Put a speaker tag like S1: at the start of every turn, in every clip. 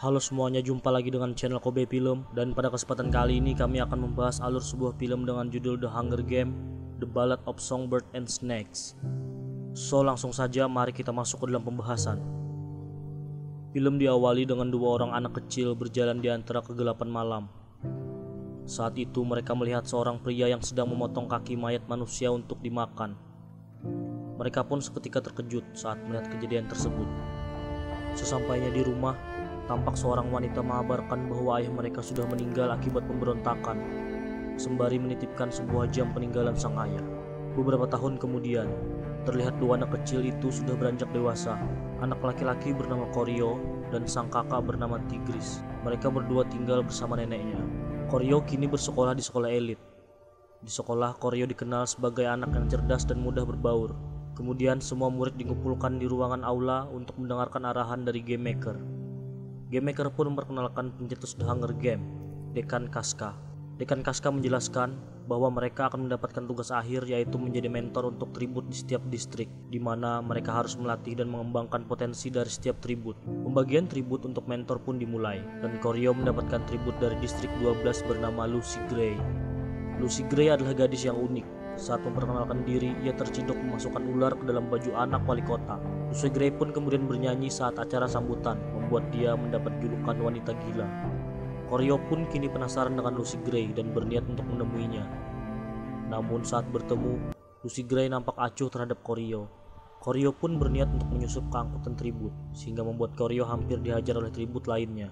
S1: Halo semuanya, jumpa lagi dengan channel Kobe Film. Dan pada kesempatan kali ini kami akan membahas alur sebuah film dengan judul The Hunger Game, The Ballad of Songbird and Snakes. So langsung saja mari kita masuk ke dalam pembahasan. Film diawali dengan dua orang anak kecil berjalan di antara kegelapan malam. Saat itu mereka melihat seorang pria yang sedang memotong kaki mayat manusia untuk dimakan. Mereka pun seketika terkejut saat melihat kejadian tersebut. Sesampainya di rumah, tampak seorang wanita mengabarkan bahwa ayah mereka sudah meninggal akibat pemberontakan, sembari menitipkan sebuah jam peninggalan sang ayah. Beberapa tahun kemudian, terlihat dua anak kecil itu sudah beranjak dewasa. Anak laki-laki bernama Koryo dan sang kakak bernama Tigris. Mereka berdua tinggal bersama neneknya. Koryo kini bersekolah di sekolah elit. Di sekolah, Koryo dikenal sebagai anak yang cerdas dan mudah berbaur. Kemudian semua murid dikumpulkan di ruangan aula untuk mendengarkan arahan dari Game Maker. Game Maker pun memperkenalkan pencetus The Hunger Game, Dekan Casca. Dekan Casca menjelaskan bahwa mereka akan mendapatkan tugas akhir, yaitu menjadi mentor untuk tribut di setiap distrik, di mana mereka harus melatih dan mengembangkan potensi dari setiap tribut. Pembagian tribut untuk mentor pun dimulai, dan Koryo mendapatkan tribut dari distrik 12 bernama Lucy Gray. Lucy Gray adalah gadis yang unik. Saat memperkenalkan diri, ia terciduk memasukkan ular ke dalam baju anak wali kota. Lucy Gray pun kemudian bernyanyi saat acara sambutan, membuat dia mendapat julukan wanita gila. Koryo pun kini penasaran dengan Lucy Gray dan berniat untuk menemuinya. Namun saat bertemu, Lucy Gray nampak acuh terhadap Koryo. Koryo pun berniat untuk menyusup ke angkutan tribut, sehingga membuat Koryo hampir dihajar oleh tribut lainnya.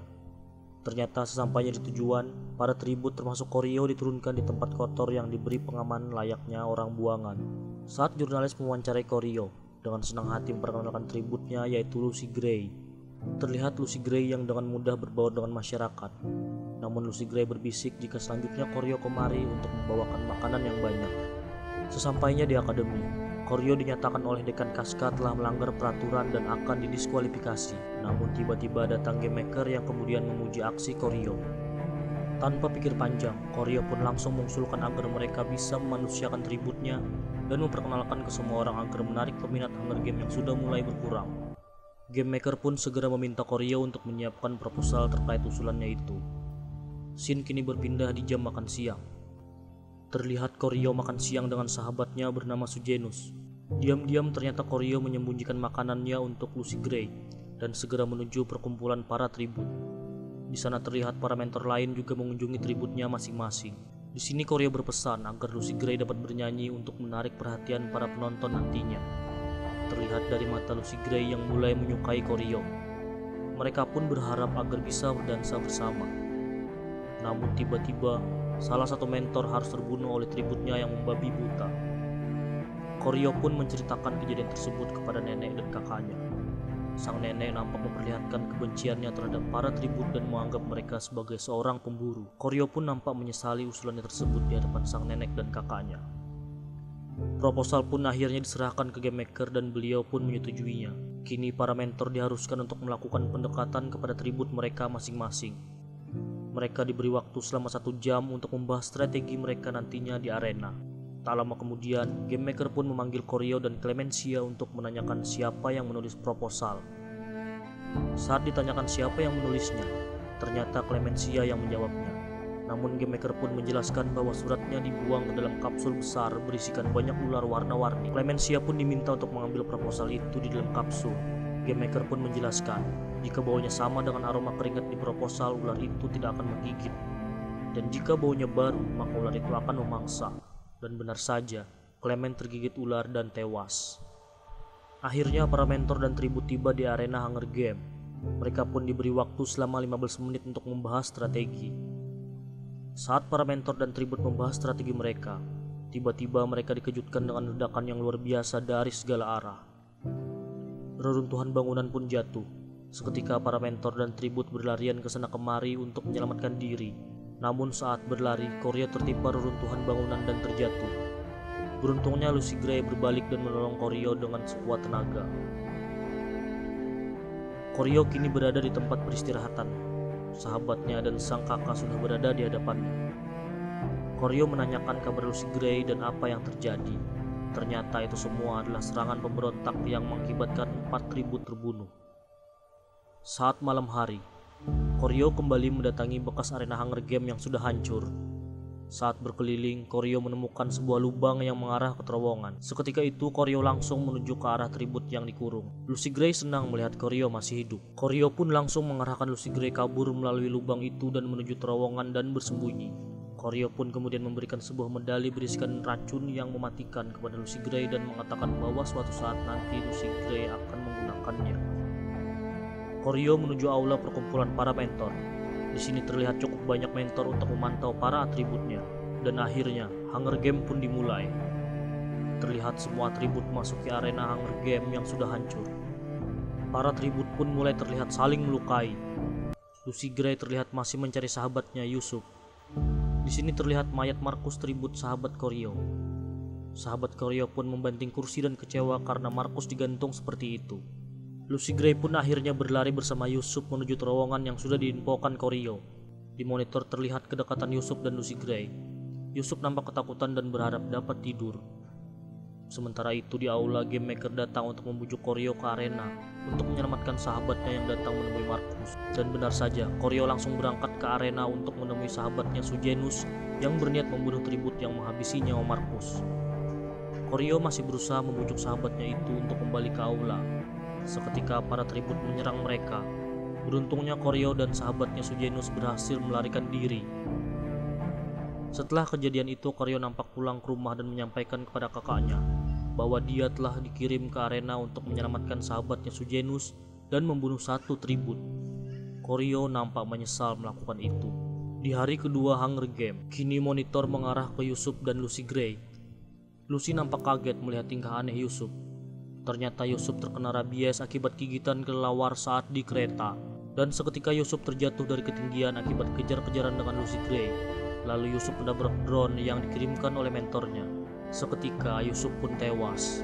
S1: Ternyata sesampainya di tujuan, para tribut termasuk Koryo diturunkan di tempat kotor yang diberi pengamanan layaknya orang buangan. Saat jurnalis mewawancarai Koryo, dengan senang hati memperkenalkan tributnya, yaitu Lucy Gray. Terlihat Lucy Gray yang dengan mudah berbaur dengan masyarakat. Namun Lucy Gray berbisik jika selanjutnya Koryo kemari untuk membawakan makanan yang banyak. Sesampainya di akademi, Koryo dinyatakan oleh Dekan Casca telah melanggar peraturan dan akan didiskualifikasi. Namun tiba-tiba datang Game Maker yang kemudian memuji aksi Koryo. Tanpa pikir panjang, Koryo pun langsung mengusulkan agar mereka bisa memanusiakan tributnya dan memperkenalkan ke semua orang agar menarik peminat Hunger Game yang sudah mulai berkurang. Game Maker pun segera meminta Koryo untuk menyiapkan proposal terkait usulannya itu. Scene kini berpindah di jam makan siang. Terlihat Koryo makan siang dengan sahabatnya bernama Sujenus. Diam-diam ternyata Koryo menyembunyikan makanannya untuk Lucy Gray dan segera menuju perkumpulan para tribut. Di sana terlihat para mentor lain juga mengunjungi tributnya masing-masing. Di sini Koryo berpesan agar Lucy Gray dapat bernyanyi untuk menarik perhatian para penonton nantinya. Terlihat dari mata Lucy Gray yang mulai menyukai Koryo. Mereka pun berharap agar bisa berdansa bersama. Namun tiba-tiba salah satu mentor harus terbunuh oleh tributnya yang membabi buta. Koryo pun menceritakan kejadian tersebut kepada nenek dan kakaknya. Sang nenek nampak memperlihatkan kebenciannya terhadap para tribut dan menganggap mereka sebagai seorang pemburu. Koryo pun nampak menyesali usulannya tersebut di hadapan sang nenek dan kakaknya. Proposal pun akhirnya diserahkan ke Game Maker dan beliau pun menyetujuinya. Kini para mentor diharuskan untuk melakukan pendekatan kepada tribut mereka masing-masing. Mereka diberi waktu selama 1 jam untuk membahas strategi mereka nantinya di arena. Tak lama kemudian, Game Maker pun memanggil Koryo dan Clemencia untuk menanyakan siapa yang menulis proposal. Saat ditanyakan siapa yang menulisnya, ternyata Clemencia yang menjawabnya. Namun Game Maker pun menjelaskan bahwa suratnya dibuang ke dalam kapsul besar berisikan banyak ular warna-warni. Clemencia pun diminta untuk mengambil proposal itu di dalam kapsul. Game Maker pun menjelaskan, jika baunya sama dengan aroma keringat di proposal, ular itu tidak akan menggigit. Dan jika baunya baru, maka ular itu akan memangsa. Dan benar saja, Clement tergigit ular dan tewas. Akhirnya para mentor dan tribut tiba di arena Hunger Game. Mereka pun diberi waktu selama 15 menit untuk membahas strategi. Saat para mentor dan tribut membahas strategi mereka, tiba-tiba mereka dikejutkan dengan ledakan yang luar biasa dari segala arah. Reruntuhan bangunan pun jatuh. Seketika para mentor dan tribut berlarian ke sana kemari untuk menyelamatkan diri. Namun saat berlari, Koryo tertimpa reruntuhan bangunan dan terjatuh. Beruntungnya Lucy Gray berbalik dan menolong Koryo dengan sekuat tenaga. Koryo kini berada di tempat peristirahatan. Sahabatnya dan sang kakak sudah berada di hadapannya. Koryo menanyakan kabar Lucy Gray dan apa yang terjadi. Ternyata itu semua adalah serangan pemberontak yang mengakibatkan 4 tribut terbunuh. Saat malam hari, Koryo kembali mendatangi bekas arena Hunger Game yang sudah hancur. Saat berkeliling, Koryo menemukan sebuah lubang yang mengarah ke terowongan. Seketika itu, Koryo langsung menuju ke arah tribut yang dikurung. Lucy Gray senang melihat Koryo masih hidup. Koryo pun langsung mengarahkan Lucy Gray kabur melalui lubang itu dan menuju terowongan dan bersembunyi. Koryo pun kemudian memberikan sebuah medali berisikan racun yang mematikan kepada Lucy Gray dan mengatakan bahwa suatu saat nanti Lucy Gray akan menggunakannya. Koryo menuju aula perkumpulan para mentor. Di sini terlihat cukup banyak mentor untuk memantau para atributnya, dan akhirnya Hunger Game pun dimulai. Terlihat semua atribut memasuki arena Hunger Game yang sudah hancur. Para atribut pun mulai terlihat saling melukai. Lucy Gray terlihat masih mencari sahabatnya Yusuf. Di sini terlihat mayat Markus tribut sahabat Koryo. Sahabat Koryo pun membanting kursi dan kecewa karena Markus digantung seperti itu. Lucy Gray pun akhirnya berlari bersama Yusuf menuju terowongan yang sudah diinfokan Koryo. Di monitor terlihat kedekatan Yusuf dan Lucy Gray. Yusuf nampak ketakutan dan berharap dapat tidur. Sementara itu di aula, Game Maker datang untuk membujuk Koryo ke arena untuk menyelamatkan sahabatnya yang datang menemui Markus. Dan benar saja, Koryo langsung berangkat ke arena untuk menemui sahabatnya Sujenus yang berniat membunuh tribut yang menghabisi nyawa Markus. Koryo masih berusaha membujuk sahabatnya itu untuk kembali ke aula. Seketika para tribut menyerang mereka. Beruntungnya Koryo dan sahabatnya Sujenus berhasil melarikan diri. Setelah kejadian itu, Koryo nampak pulang ke rumah dan menyampaikan kepada kakaknya bahwa dia telah dikirim ke arena untuk menyelamatkan sahabatnya Sujenus dan membunuh satu tribut. Koryo nampak menyesal melakukan itu. Di hari kedua Hunger Game, kini monitor mengarah ke Yusuf dan Lucy Gray. Lucy nampak kaget melihat tingkah aneh Yusuf. Ternyata Yusuf terkena rabies akibat gigitan kelelawar saat di kereta. Dan seketika Yusuf terjatuh dari ketinggian akibat kejar-kejaran dengan Lucy Gray. Lalu Yusuf menabrak drone yang dikirimkan oleh mentornya. Seketika Yusuf pun tewas.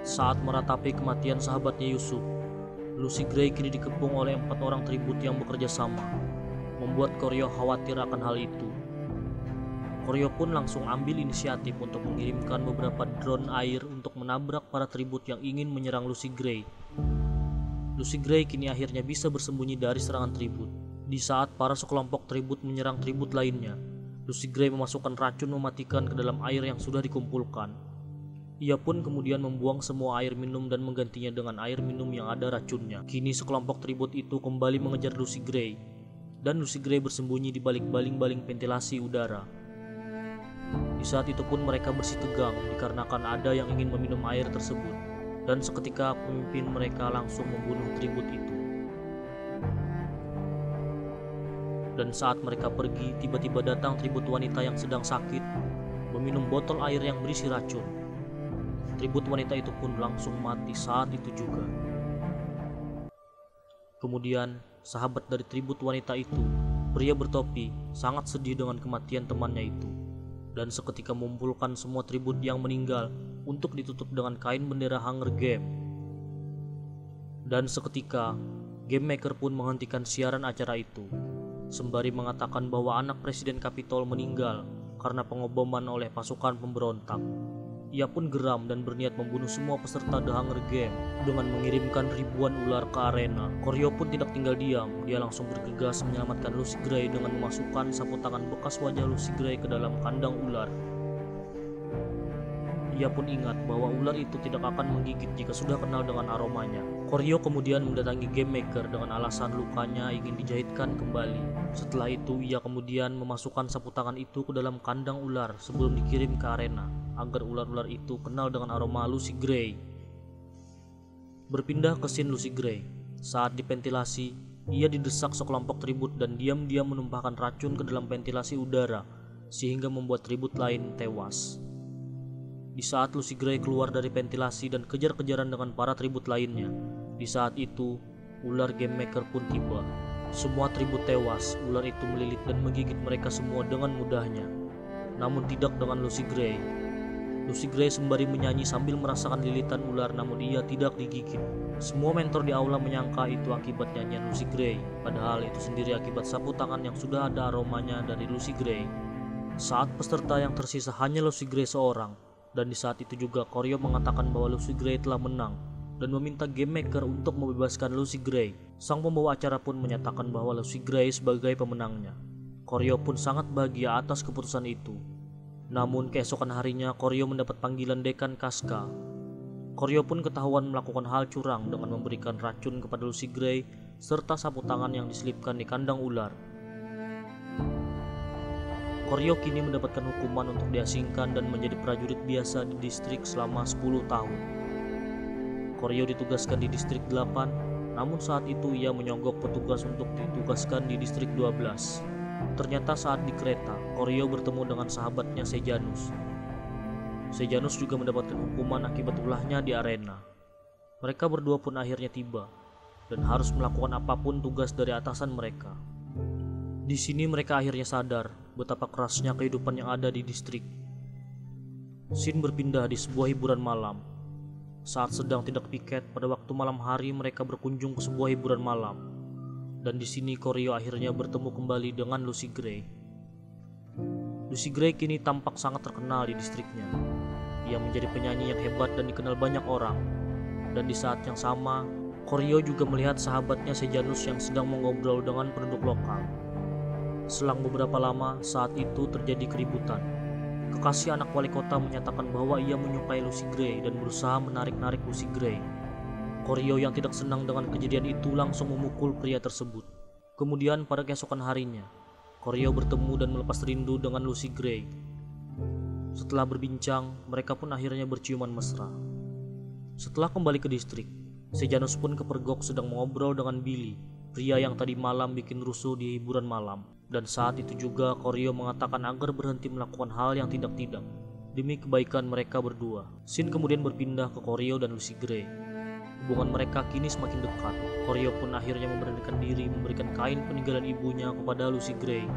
S1: Saat meratapi kematian sahabatnya Yusuf, Lucy Gray kini dikepung oleh 4 orang tribut yang bekerja sama, membuat Koryo khawatir akan hal itu. Koryo pun langsung ambil inisiatif untuk mengirimkan beberapa drone air untuk menabrak para tribut yang ingin menyerang Lucy Gray. Lucy Gray kini akhirnya bisa bersembunyi dari serangan tribut. Di saat para sekelompok tribut menyerang tribut lainnya, Lucy Gray memasukkan racun mematikan ke dalam air yang sudah dikumpulkan. Ia pun kemudian membuang semua air minum dan menggantinya dengan air minum yang ada racunnya. Kini sekelompok tribut itu kembali mengejar Lucy Gray, dan Lucy Gray bersembunyi di balik baling-baling ventilasi udara. Di saat itu pun mereka bersih tegang dikarenakan ada yang ingin meminum air tersebut, dan seketika pemimpin mereka langsung membunuh tribut itu. Dan saat mereka pergi, tiba-tiba datang tribut wanita yang sedang sakit meminum botol air yang berisi racun. Tribut wanita itu pun langsung mati saat itu juga. Kemudian sahabat dari tribut wanita itu, pria bertopi, sangat sedih dengan kematian temannya itu, dan seketika mengumpulkan semua tribut yang meninggal untuk ditutup dengan kain bendera Hunger Game. Dan seketika Game Maker pun menghentikan siaran acara itu, sembari mengatakan bahwa anak Presiden Capitol meninggal karena pengoboman oleh pasukan pemberontak. Ia pun geram dan berniat membunuh semua peserta The Hunger Game dengan mengirimkan ribuan ular ke arena. Koryo pun tidak tinggal diam, dia langsung bergegas menyelamatkan Lucy Gray dengan memasukkan sapu tangan bekas wajah Lucy Gray ke dalam kandang ular. Ia pun ingat bahwa ular itu tidak akan menggigit jika sudah kenal dengan aromanya. Koryo kemudian mendatangi Game Maker dengan alasan lukanya ingin dijahitkan kembali. Setelah itu ia kemudian memasukkan sapu tangan itu ke dalam kandang ular sebelum dikirim ke arena, agar ular-ular itu kenal dengan aroma Lucy Gray. Berpindah ke scene Lucy Gray. Saat diventilasi, ia didesak sekelompok tribut dan diam-diam menumpahkan racun ke dalam ventilasi udara, sehingga membuat tribut lain tewas. Di saat Lucy Gray keluar dari ventilasi dan kejar-kejaran dengan para tribut lainnya, di saat itu ular Game Maker pun tiba. Semua tribut tewas, ular itu melilit dan menggigit mereka semua dengan mudahnya. Namun tidak dengan Lucy Gray. Lucy Gray sembari menyanyi sambil merasakan lilitan ular, namun ia tidak digigit. Semua mentor di aula menyangka itu akibat nyanyian Lucy Gray, padahal itu sendiri akibat sapu tangan yang sudah ada aromanya dari Lucy Gray. Saat peserta yang tersisa hanya Lucy Gray seorang, dan di saat itu juga Koryo mengatakan bahwa Lucy Gray telah menang. dan meminta Game Maker untuk membebaskan Lucy Gray. Sang pembawa acara pun menyatakan bahwa Lucy Gray sebagai pemenangnya. Koryo pun sangat bahagia atas keputusan itu. Namun keesokan harinya Koryo mendapat panggilan Dekan Casca. Koryo pun ketahuan melakukan hal curang dengan memberikan racun kepada Lucy Gray serta sapu tangan yang diselipkan di kandang ular. Koryo kini mendapatkan hukuman untuk diasingkan dan menjadi prajurit biasa di distrik selama 10 tahun. Koryo ditugaskan di distrik 8, namun saat itu ia menyogok petugas untuk ditugaskan di distrik 12. Ternyata saat di kereta, Koryo bertemu dengan sahabatnya Sejanus. Sejanus juga mendapatkan hukuman akibat ulahnya di arena. Mereka berdua pun akhirnya tiba dan harus melakukan apapun tugas dari atasan mereka. Di sini mereka akhirnya sadar betapa kerasnya kehidupan yang ada di distrik. Scene berpindah di sebuah hiburan malam. Saat sedang tidak piket pada waktu malam hari, mereka berkunjung ke sebuah hiburan malam. Dan di sini Koryo akhirnya bertemu kembali dengan Lucy Gray. Lucy Gray kini tampak sangat terkenal di distriknya. Ia menjadi penyanyi yang hebat dan dikenal banyak orang. Dan di saat yang sama, Koryo juga melihat sahabatnya Sejanus yang sedang mengobrol dengan penduduk lokal. Selang beberapa lama, saat itu terjadi keributan. Kekasih anak wali kota menyatakan bahwa ia menyukai Lucy Gray dan berusaha menarik-narik Lucy Gray. Koryo yang tidak senang dengan kejadian itu langsung memukul pria tersebut. Kemudian pada keesokan harinya, Koryo bertemu dan melepas rindu dengan Lucy Gray. Setelah berbincang, mereka pun akhirnya berciuman mesra. Setelah kembali ke distrik, Sejanus pun kepergok sedang mengobrol dengan Billy, pria yang tadi malam bikin rusuh di hiburan malam. Dan saat itu juga Koryo mengatakan agar berhenti melakukan hal yang tidak-tidak demi kebaikan mereka berdua. Scene kemudian berpindah ke Koryo dan Lucy Gray. Hubungan mereka kini semakin dekat. Koryo pun akhirnya memberanikan diri memberikan kain peninggalan ibunya kepada Lucy Gray.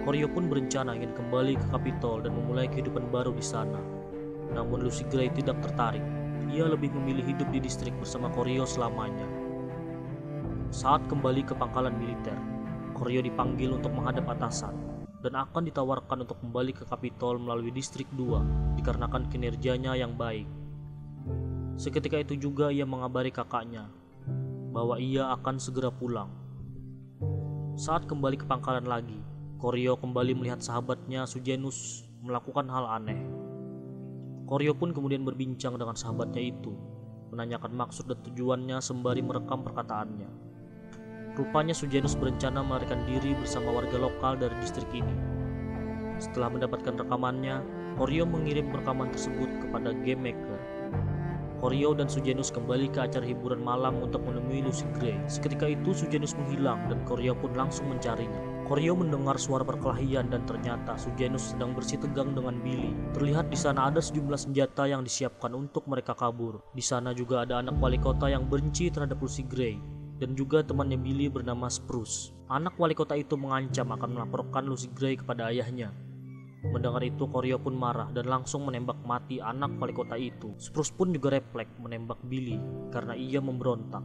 S1: Koryo pun berencana ingin kembali ke Capitol dan memulai kehidupan baru di sana. Namun Lucy Gray tidak tertarik. Ia lebih memilih hidup di distrik bersama Koryo selamanya. Saat kembali ke pangkalan militer, Koryo dipanggil untuk menghadap atasan dan akan ditawarkan untuk kembali ke Capitol melalui distrik 2 dikarenakan kinerjanya yang baik. Seketika itu juga ia mengabari kakaknya bahwa ia akan segera pulang. Saat kembali ke pangkalan lagi, Koryo kembali melihat sahabatnya Sejanus melakukan hal aneh. Koryo pun kemudian berbincang dengan sahabatnya itu, menanyakan maksud dan tujuannya sembari merekam perkataannya. Rupanya Sejanus berencana melarikan diri bersama warga lokal dari distrik ini. Setelah mendapatkan rekamannya, Koryo mengirim rekaman tersebut kepada Game Maker. Koryo dan Sejanus kembali ke acara hiburan malam untuk menemui Lucy Gray. Seketika itu Sejanus menghilang dan Koryo pun langsung mencarinya. Koryo mendengar suara perkelahian dan ternyata Sejanus sedang bersih tegang dengan Billy. Terlihat di sana ada sejumlah senjata yang disiapkan untuk mereka kabur. Di sana juga ada anak wali kota yang benci terhadap Lucy Gray dan juga temannya Billy bernama Spruce. Anak wali kota itu mengancam akan melaporkan Lucy Gray kepada ayahnya. Mendengar itu Koryo pun marah dan langsung menembak mati anak wali kota itu. Spruce pun juga refleks menembak Billy karena ia memberontak.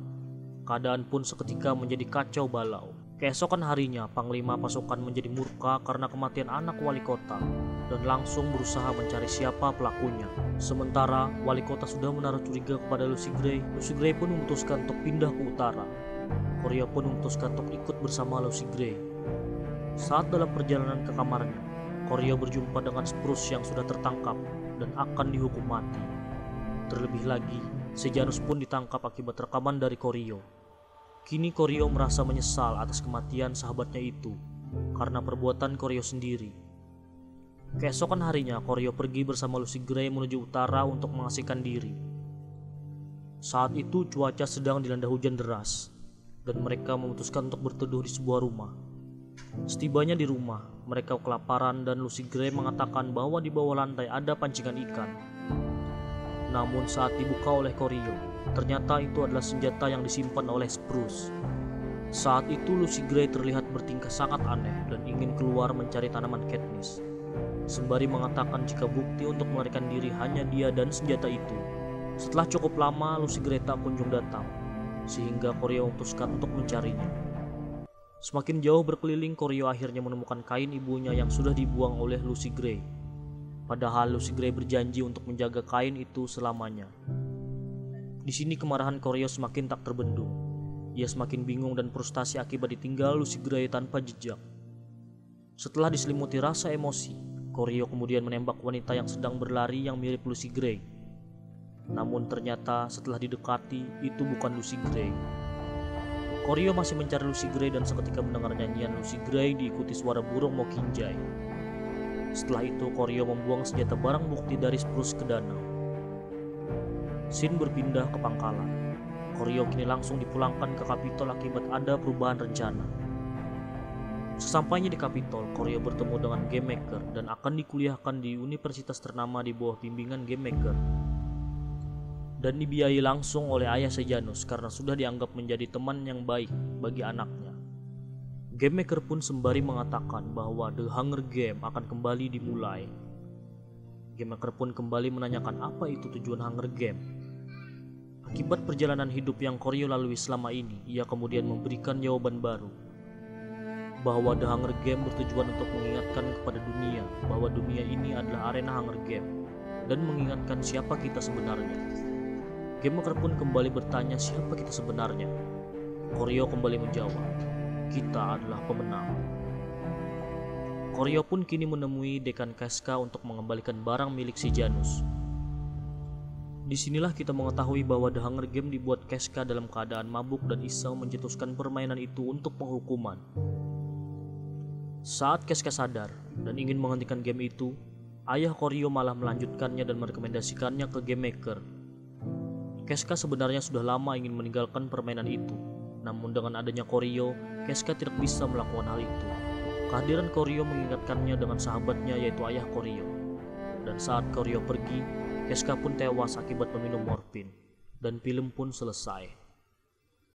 S1: Keadaan pun seketika menjadi kacau balau. Keesokan harinya, Panglima pasukan menjadi murka karena kematian anak wali kota dan langsung berusaha mencari siapa pelakunya. Sementara wali kota sudah menaruh curiga kepada Lucy Gray. Lucy Gray pun memutuskan untuk pindah ke utara. Koryo pun memutuskan untuk ikut bersama Lucy Gray. Saat dalam perjalanan ke kamarnya, Koryo berjumpa dengan Spruce yang sudah tertangkap dan akan dihukum mati. Terlebih lagi, Sejanus pun ditangkap akibat rekaman dari Koryo. Kini Koryo merasa menyesal atas kematian sahabatnya itu karena perbuatan Koryo sendiri. Keesokan harinya Koryo pergi bersama Lucy Gray menuju utara untuk mengasingkan diri. Saat itu cuaca sedang dilanda hujan deras dan mereka memutuskan untuk berteduh di sebuah rumah. Setibanya di rumah, mereka kelaparan dan Lucy Gray mengatakan bahwa di bawah lantai ada pancingan ikan. Namun saat dibuka oleh Koryo, ternyata itu adalah senjata yang disimpan oleh Spruce. Saat itu Lucy Gray terlihat bertingkah sangat aneh dan ingin keluar mencari tanaman Katniss, sembari mengatakan jika bukti untuk melarikan diri hanya dia dan senjata itu. Setelah cukup lama Lucy Gray tak kunjung datang, sehingga Koryo memutuskan untuk mencarinya. Semakin jauh berkeliling, Koryo akhirnya menemukan kain ibunya yang sudah dibuang oleh Lucy Gray. Padahal Lucy Gray berjanji untuk menjaga kain itu selamanya. Di sini kemarahan Koryo semakin tak terbendung. Ia semakin bingung dan frustasi akibat ditinggal Lucy Gray tanpa jejak. Setelah diselimuti rasa emosi, Koryo kemudian menembak wanita yang sedang berlari yang mirip Lucy Gray. Namun ternyata setelah didekati, itu bukan Lucy Gray. Koryo masih mencari Lucy Gray dan seketika mendengar nyanyian Lucy Gray diikuti suara burung Mockingjay. Setelah itu Koryo membuang senjata barang bukti dari Spruce ke danau. Scene berpindah ke pangkalan. Koryo kini langsung dipulangkan ke Capitol akibat ada perubahan rencana. Sesampainya di Capitol, Koryo bertemu dengan Game Maker dan akan dikuliahkan di universitas ternama di bawah bimbingan Game Maker. Dan dibiayai langsung oleh ayah Sejanus karena sudah dianggap menjadi teman yang baik bagi anaknya. Game Maker pun sembari mengatakan bahwa The Hunger Game akan kembali dimulai. Game Maker pun kembali menanyakan apa itu tujuan Hunger Game. Akibat perjalanan hidup yang Koryo lalui selama ini, ia kemudian memberikan jawaban baru. Bahwa The Hunger Game bertujuan untuk mengingatkan kepada dunia bahwa dunia ini adalah arena Hunger Game dan mengingatkan siapa kita sebenarnya. Game Maker pun kembali bertanya siapa kita sebenarnya. Koryo kembali menjawab, kita adalah pemenang. Koryo pun kini menemui Dekan Casca untuk mengembalikan barang milik si Janus. Disinilah kita mengetahui bahwa The Hunger Game dibuat Casca dalam keadaan mabuk dan iseng mencetuskan permainan itu untuk penghukuman. Saat Casca sadar dan ingin menghentikan game itu, ayah Koryo malah melanjutkannya dan merekomendasikannya ke Game Maker. Casca sebenarnya sudah lama ingin meninggalkan permainan itu, namun dengan adanya Koryo, Casca tidak bisa melakukan hal itu. Kehadiran Koryo mengingatkannya dengan sahabatnya yaitu ayah Koryo. Dan saat Koryo pergi, Casca pun tewas akibat meminum morfin, dan film pun selesai.